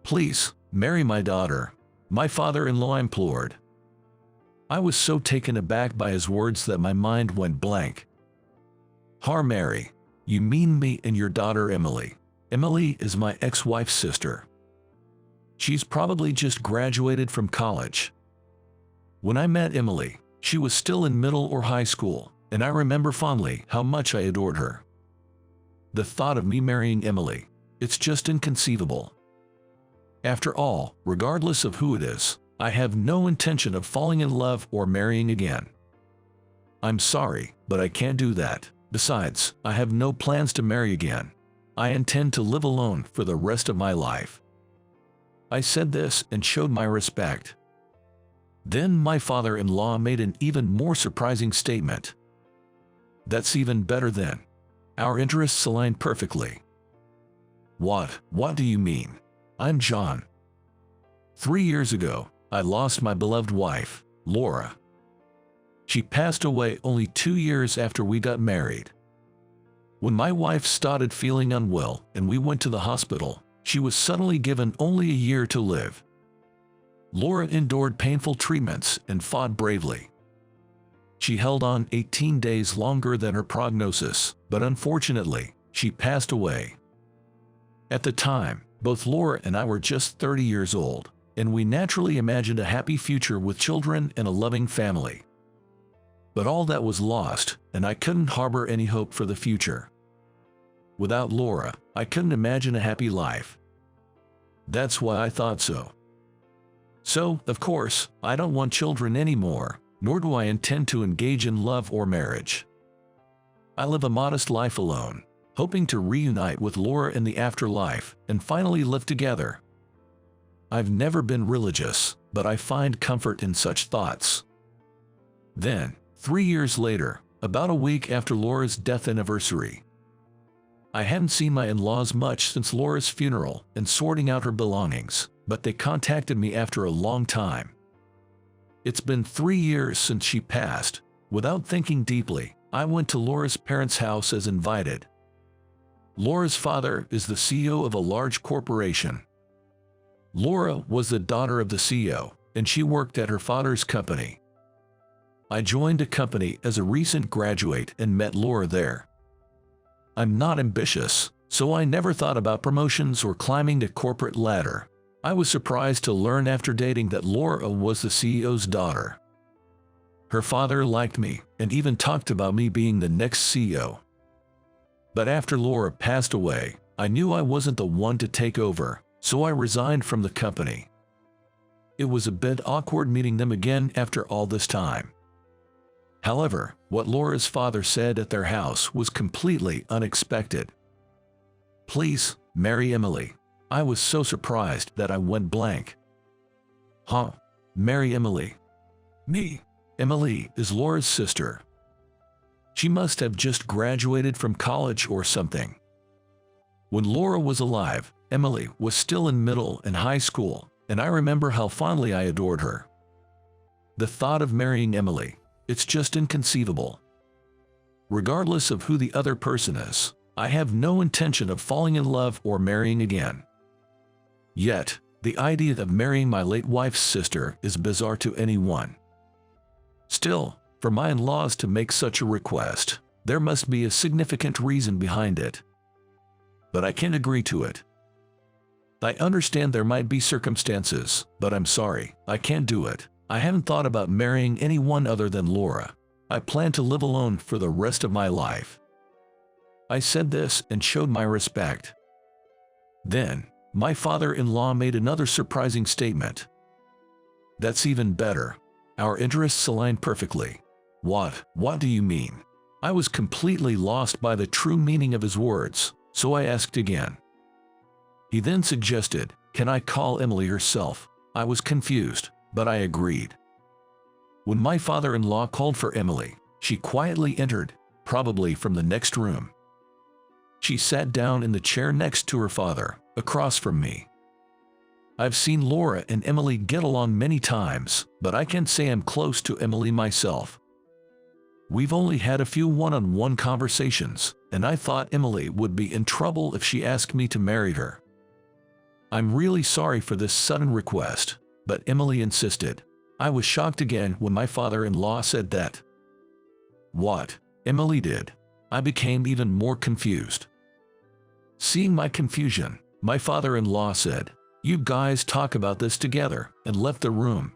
Please, marry my daughter, my father-in-law implored. I was so taken aback by his words that my mind went blank. Mary, you mean me and your daughter Emily? Emily is my ex-wife's sister. She's probably just graduated from college. When I met Emily, she was still in middle or high school, and I remember fondly how much I adored her. The thought of me marrying Emily, it's just inconceivable. After all, regardless of who it is, I have no intention of falling in love or marrying again. I'm sorry, but I can't do that. Besides, I have no plans to marry again. I intend to live alone for the rest of my life. I said this and showed my respect. Then my father-in-law made an even more surprising statement. That's even better then. Our interests align perfectly. What do you mean? I'm John. 3 years ago, I lost my beloved wife, Laura. She passed away only 2 years after we got married. When my wife started feeling unwell and we went to the hospital, she was suddenly given only a year to live. Laura endured painful treatments and fought bravely. She held on 18 days longer than her prognosis, but unfortunately, she passed away. At the time, both Laura and I were just 30 years old, and we naturally imagined a happy future with children and a loving family. But all that was lost, and I couldn't harbor any hope for the future. Without Laura, I couldn't imagine a happy life. That's why I thought so. So, of course, I don't want children anymore, nor do I intend to engage in love or marriage. I live a modest life alone, hoping to reunite with Laura in the afterlife and finally live together. I've never been religious, but I find comfort in such thoughts. Then, 3 years later, about a week after Laura's death anniversary, I hadn't seen my in-laws much since Laura's funeral and sorting out her belongings, but they contacted me after a long time. It's been 3 years since she passed. Without thinking deeply, I went to Laura's parents' house as invited. Laura's father is the CEO of a large corporation. Laura was the daughter of the CEO, and she worked at her father's company. I joined a company as a recent graduate and met Laura there. I'm not ambitious, so I never thought about promotions or climbing the corporate ladder. I was surprised to learn after dating that Laura was the CEO's daughter. Her father liked me and even talked about me being the next CEO. But after Laura passed away, I knew I wasn't the one to take over, so I resigned from the company. It was a bit awkward meeting them again after all this time. However, what Laura's father said at their house was completely unexpected. Please, marry Emily. I was so surprised that I went blank. Marry Emily? Me? Emily is Laura's sister. She must have just graduated from college or something. When Laura was alive, Emily was still in middle and high school, and I remember how fondly I adored her. The thought of marrying Emily, it's just inconceivable. Regardless of who the other person is, I have no intention of falling in love or marrying again. Yet, the idea of marrying my late wife's sister is bizarre to anyone. Still, for my in-laws to make such a request, there must be a significant reason behind it. But I can't agree to it. I understand there might be circumstances, but I'm sorry, I can't do it. I haven't thought about marrying anyone other than Laura. I plan to live alone for the rest of my life. I said this and showed my respect. Then, my father-in-law made another surprising statement. That's even better. Our interests align perfectly. What do you mean? I was completely lost by the true meaning of his words, so I asked again. He then suggested, can I call Emily herself? I was confused, but I agreed. When my father-in-law called for Emily, she quietly entered, probably from the next room. She sat down in the chair next to her father, across from me. I've seen Laura and Emily get along many times, but I can't say I'm close to Emily myself. We've only had a few one-on-one conversations, and I thought Emily would be in trouble if she asked me to marry her. I'm really sorry for this sudden request, but Emily insisted. I was shocked again when my father-in-law said that. What? Emily did. I became even more confused. Seeing my confusion, my father-in-law said, "You guys talk about this together," and left the room.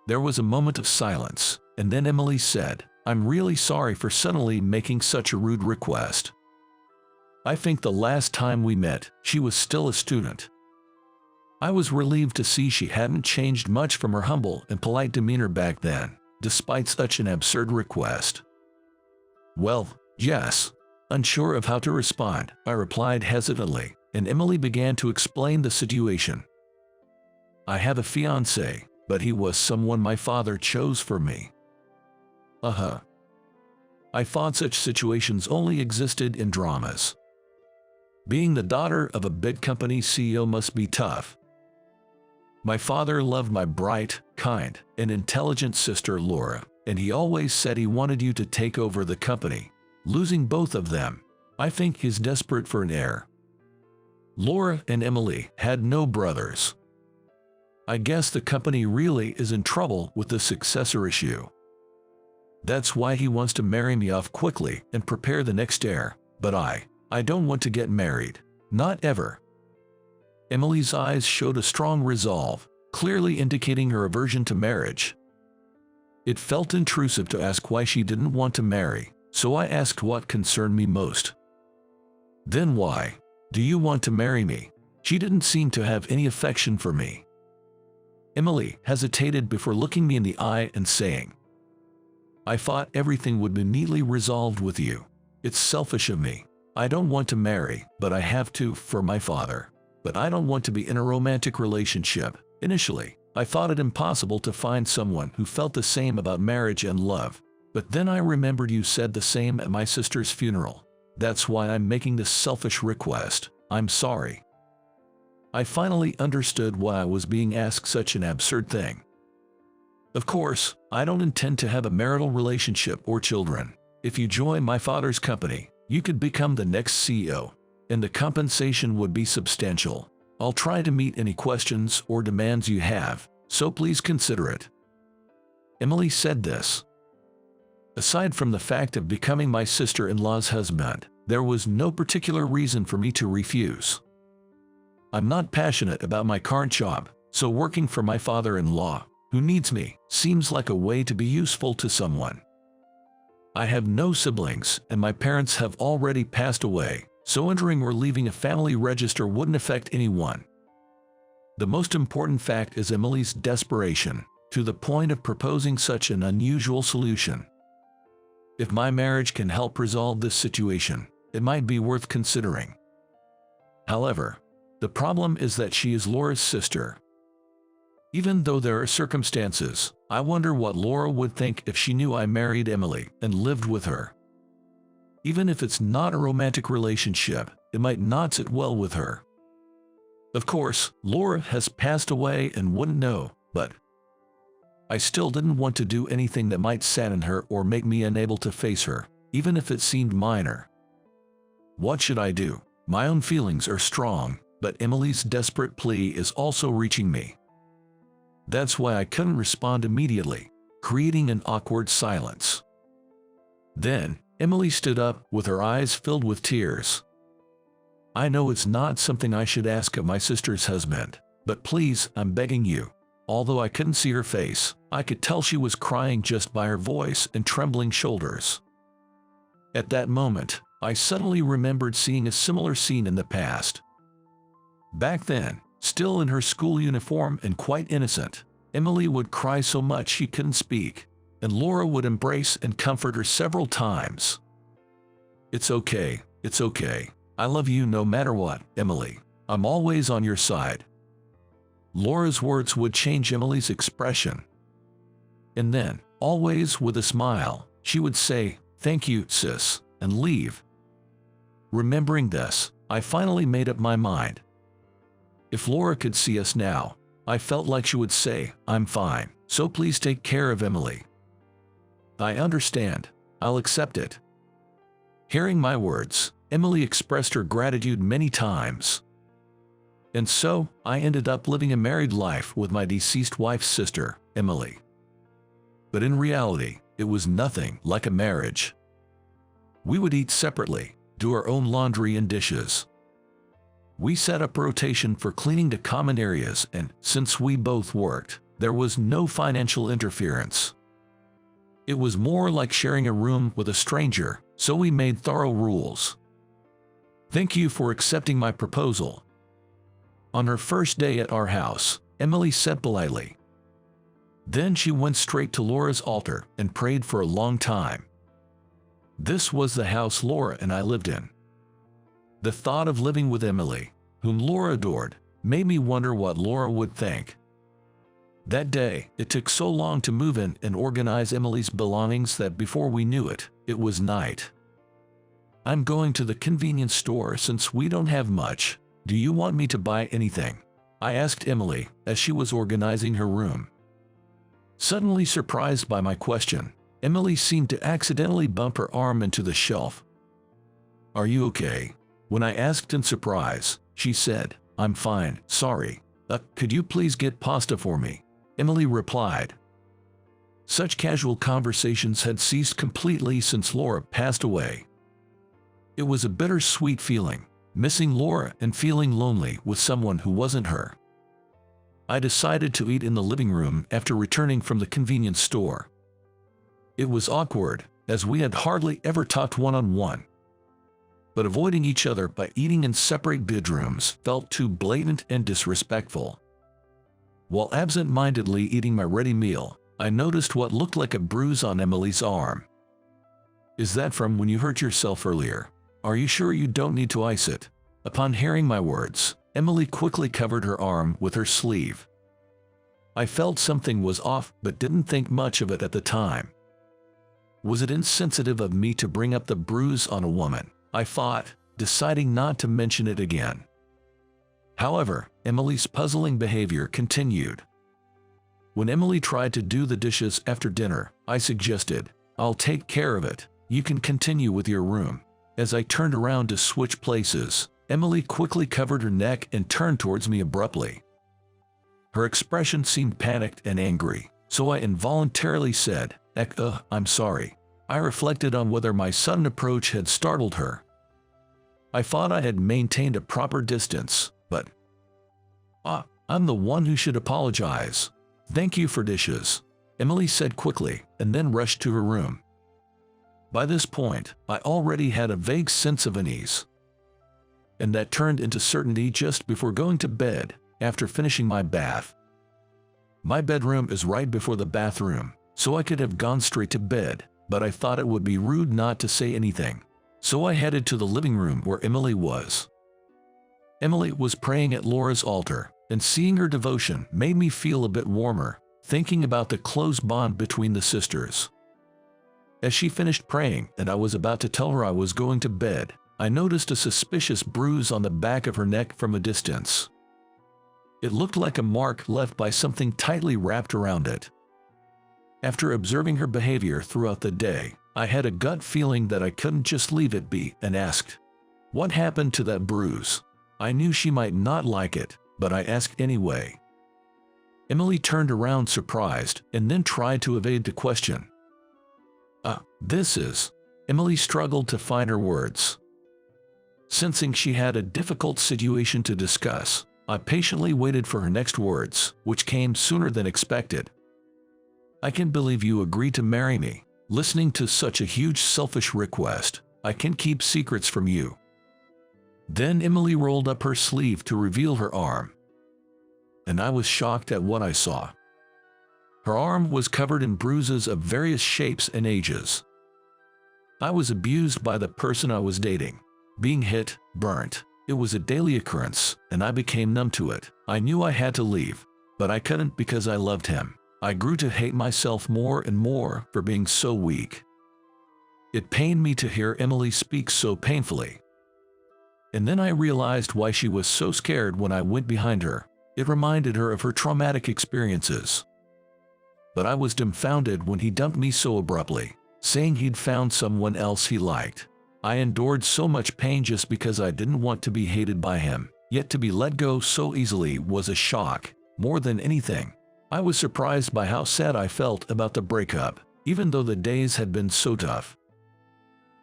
There was a moment of silence, and then Emily said, "I'm really sorry for suddenly making such a rude request. I think the last time we met, she was still a student." I was relieved to see she hadn't changed much from her humble and polite demeanor back then, despite such an absurd request. "Well, yes." Unsure of how to respond, I replied hesitantly, and Emily began to explain the situation. "I have a fiancé, but he was someone my father chose for me." I thought such situations only existed in dramas. Being the daughter of a big company CEO must be tough. My father loved my bright, kind, and intelligent sister Laura, and he always said he wanted you to take over the company. Losing both of them, I think he's desperate for an heir. Laura and Emily had no brothers. I guess the company really is in trouble with the successor issue. That's why he wants to marry me off quickly and prepare the next heir, but I don't want to get married. Not ever. Emily's eyes showed a strong resolve, clearly indicating her aversion to marriage. It felt intrusive to ask why she didn't want to marry, so I asked what concerned me most. "Then why do you want to marry me?" She didn't seem to have any affection for me. Emily hesitated before looking me in the eye and saying, "I thought everything would be neatly resolved with you. It's selfish of me. I don't want to marry, but I have to for my father. But I don't want to be in a romantic relationship. Initially, I thought it impossible to find someone who felt the same about marriage and love. But then I remembered you said the same at my sister's funeral. That's why I'm making this selfish request. I'm sorry." I finally understood why I was being asked such an absurd thing. Of course, I don't intend to have a marital relationship or children. If you join my father's company, you could become the next CEO, and the compensation would be substantial. I'll try to meet any questions or demands you have, so please consider it. Emily said this. Aside from the fact of becoming my sister-in-law's husband, there was no particular reason for me to refuse. I'm not passionate about my current job, so working for my father-in-law, who needs me, seems like a way to be useful to someone. I have no siblings, and my parents have already passed away, so entering or leaving a family register wouldn't affect anyone. The most important fact is Emily's desperation, to the point of proposing such an unusual solution. If my marriage can help resolve this situation, it might be worth considering. However, the problem is that she is Laura's sister. Even though there are circumstances, I wonder what Laura would think if she knew I married Emily and lived with her. Even if it's not a romantic relationship, it might not sit well with her. Of course, Laura has passed away and wouldn't know, but I still didn't want to do anything that might sadden her or make me unable to face her, even if it seemed minor. What should I do? My own feelings are strong, but Emily's desperate plea is also reaching me. That's why I couldn't respond immediately, creating an awkward silence. Then, Emily stood up with her eyes filled with tears. I know it's not something I should ask of my sister's husband, but please, I'm begging you. Although I couldn't see her face, I could tell she was crying just by her voice and trembling shoulders. At that moment, I suddenly remembered seeing a similar scene in the past. Back then, still in her school uniform and quite innocent, Emily would cry so much she couldn't speak, and Laura would embrace and comfort her several times. It's okay, I love you no matter what, Emily. I'm always on your side. Laura's words would change Emily's expression. And then, always with a smile, she would say, "Thank you, sis," and leave. Remembering this, I finally made up my mind. If Laura could see us now, I felt like she would say, "I'm fine, so please take care of Emily." I understand. I'll accept it. Hearing my words, Emily expressed her gratitude many times. And so, I ended up living a married life with my deceased wife's sister, Emily. But in reality, it was nothing like a marriage. We would eat separately, do our own laundry and dishes. We set up a rotation for cleaning the common areas, and since we both worked, there was no financial interference. It was more like sharing a room with a stranger, so we made thorough rules. Thank you for accepting my proposal. On her first day at our house, Emily said politely. Then she went straight to Laura's altar and prayed for a long time. This was the house Laura and I lived in. The thought of living with Emily, whom Laura adored, made me wonder what Laura would think. That day, it took so long to move in and organize Emily's belongings that before we knew it, it was night. I'm going to the convenience store since we don't have much. Do you want me to buy anything? I asked Emily as she was organizing her room. Suddenly surprised by my question, Emily seemed to accidentally bump her arm into the shelf. Are you okay? When I asked in surprise, she said, I'm fine, sorry. Could you please get pasta for me? Emily replied. Such casual conversations had ceased completely since Laura passed away. It was a bittersweet feeling, missing Laura and feeling lonely with someone who wasn't her. I decided to eat in the living room after returning from the convenience store. It was awkward, as we had hardly ever talked one-on-one. But avoiding each other by eating in separate bedrooms felt too blatant and disrespectful. While absent-mindedly eating my ready meal, I noticed what looked like a bruise on Emily's arm. Is that from when you hurt yourself earlier? Are you sure you don't need to ice it? Upon hearing my words, Emily quickly covered her arm with her sleeve. I felt something was off but didn't think much of it at the time. Was it insensitive of me to bring up the bruise on a woman? I thought, deciding not to mention it again. However, Emily's puzzling behavior continued. When Emily tried to do the dishes after dinner, I suggested, I'll take care of it, you can continue with your room. As I turned around to switch places, Emily quickly covered her neck and turned towards me abruptly. Her expression seemed panicked and angry, so I involuntarily said, I'm sorry. I reflected on whether my sudden approach had startled her. I thought I had maintained a proper distance, but I'm the one who should apologize. Thank you for dishes, Emily said quickly, and then rushed to her room. By this point, I already had a vague sense of unease, and that turned into certainty just before going to bed, after finishing my bath. My bedroom is right before the bathroom, so I could have gone straight to bed, but I thought it would be rude not to say anything. So I headed to the living room where Emily was. Emily was praying at Laura's altar, and seeing her devotion made me feel a bit warmer, thinking about the close bond between the sisters. As she finished praying and I was about to tell her I was going to bed, I noticed a suspicious bruise on the back of her neck from a distance. It looked like a mark left by something tightly wrapped around it. After observing her behavior throughout the day, I had a gut feeling that I couldn't just leave it be and asked, what happened to that bruise? I knew she might not like it, but I asked anyway. Emily turned around surprised and then tried to evade the question. Emily struggled to find her words. Sensing she had a difficult situation to discuss, I patiently waited for her next words, which came sooner than expected. I can't believe you agreed to marry me. Listening to such a huge selfish request, I can't keep secrets from you. Then Emily rolled up her sleeve to reveal her arm. And I was shocked at what I saw. Her arm was covered in bruises of various shapes and ages. I was abused by the person I was dating. Being hit, burnt, it was a daily occurrence, and I became numb to it. I knew I had to leave, but I couldn't because I loved him. I grew to hate myself more and more for being so weak. It pained me to hear Emily speak so painfully. And then I realized why she was so scared when I went behind her. It reminded her of her traumatic experiences. But I was dumbfounded when he dumped me so abruptly, saying he'd found someone else he liked. I endured so much pain just because I didn't want to be hated by him. Yet to be let go so easily was a shock. More than anything, I was surprised by how sad I felt about the breakup, even though the days had been so tough.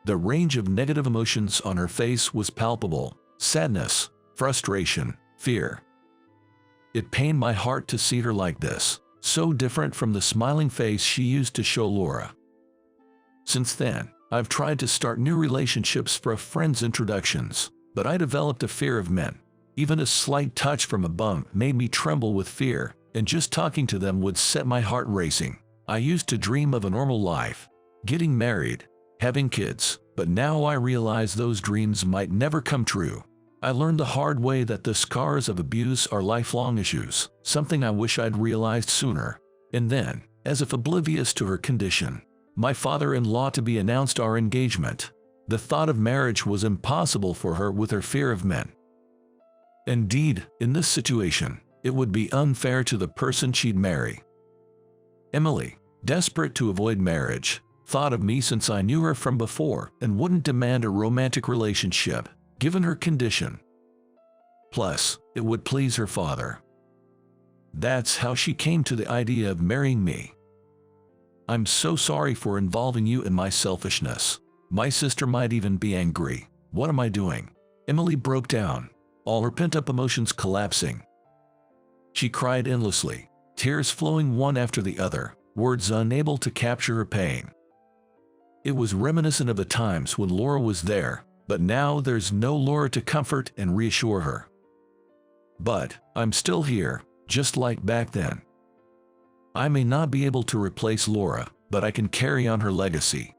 The range of negative emotions on her face was palpable: sadness, frustration, fear. It pained my heart to see her like this, so different from the smiling face she used to show Laura. Since then, I've tried to start new relationships for friends' introductions, but I developed a fear of men. Even a slight touch from a bump made me tremble with fear, and just talking to them would set my heart racing. I used to dream of a normal life, getting married, having kids, but now I realize those dreams might never come true. I learned the hard way that the scars of abuse are lifelong issues, something I wish I'd realized sooner. And then, as if oblivious to her condition, my father-in-law-to-be announced our engagement. The thought of marriage was impossible for her with her fear of men. Indeed, in this situation, it would be unfair to the person she'd marry. Emily, desperate to avoid marriage, thought of me since I knew her from before and wouldn't demand a romantic relationship, given her condition. Plus, it would please her father. That's how she came to the idea of marrying me. I'm so sorry for involving you in my selfishness. My sister might even be angry. What am I doing? Emily broke down, all her pent-up emotions collapsing. She cried endlessly, tears flowing one after the other, words unable to capture her pain. It was reminiscent of the times when Laura was there, but now there's no Laura to comfort and reassure her. But I'm still here, just like back then. I may not be able to replace Laura, but I can carry on her legacy.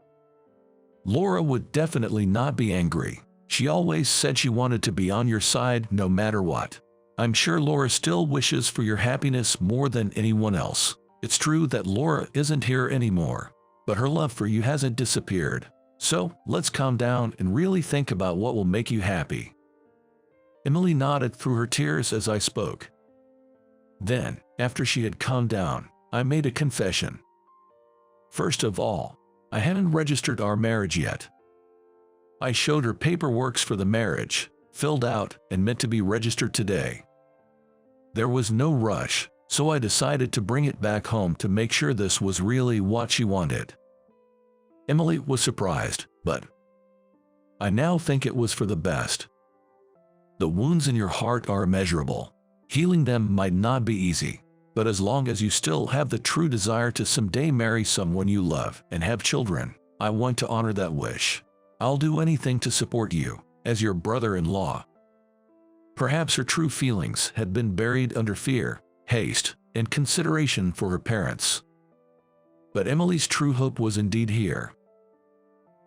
Laura would definitely not be angry. She always said she wanted to be on your side no matter what. I'm sure Laura still wishes for your happiness more than anyone else. It's true that Laura isn't here anymore, but her love for you hasn't disappeared. So, let's calm down and really think about what will make you happy. Emily nodded through her tears as I spoke. Then, after she had calmed down, I made a confession. First of all, I haven't registered our marriage yet. I showed her paperwork for the marriage, filled out and meant to be registered today. There was no rush, so I decided to bring it back home to make sure this was really what she wanted. Emily was surprised, but I now think it was for the best. The wounds in your heart are immeasurable. Healing them might not be easy, but as long as you still have the true desire to someday marry someone you love and have children, I want to honor that wish. I'll do anything to support you, as your brother-in-law. Perhaps her true feelings had been buried under fear, haste, and consideration for her parents. But Emily's true hope was indeed here.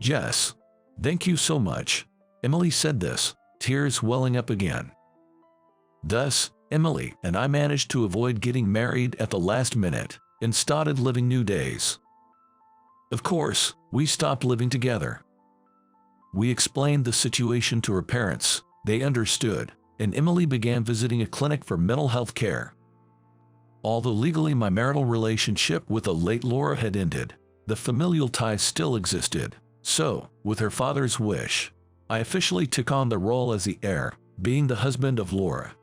Jess, thank you so much. Emily said this, tears welling up again. Thus, Emily and I managed to avoid getting married at the last minute and started living new days. Of course, we stopped living together. We explained the situation to her parents, they understood, and Emily began visiting a clinic for mental health care. Although legally my marital relationship with the late Laura had ended, the familial ties still existed. So, with her father's wish, I officially took on the role as the heir, being the husband of Laura.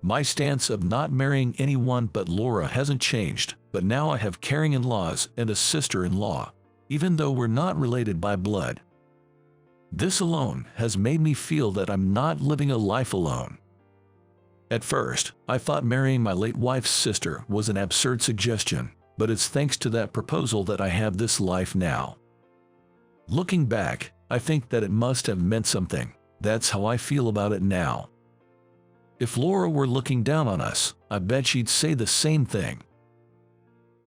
My stance of not marrying anyone but Laura hasn't changed, but now I have caring in-laws and a sister-in-law, even though we're not related by blood. This alone has made me feel that I'm not living a life alone. At first, I thought marrying my late wife's sister was an absurd suggestion, but it's thanks to that proposal that I have this life now. Looking back, I think that it must have meant something. That's how I feel about it now. If Laura were looking down on us, I bet she'd say the same thing.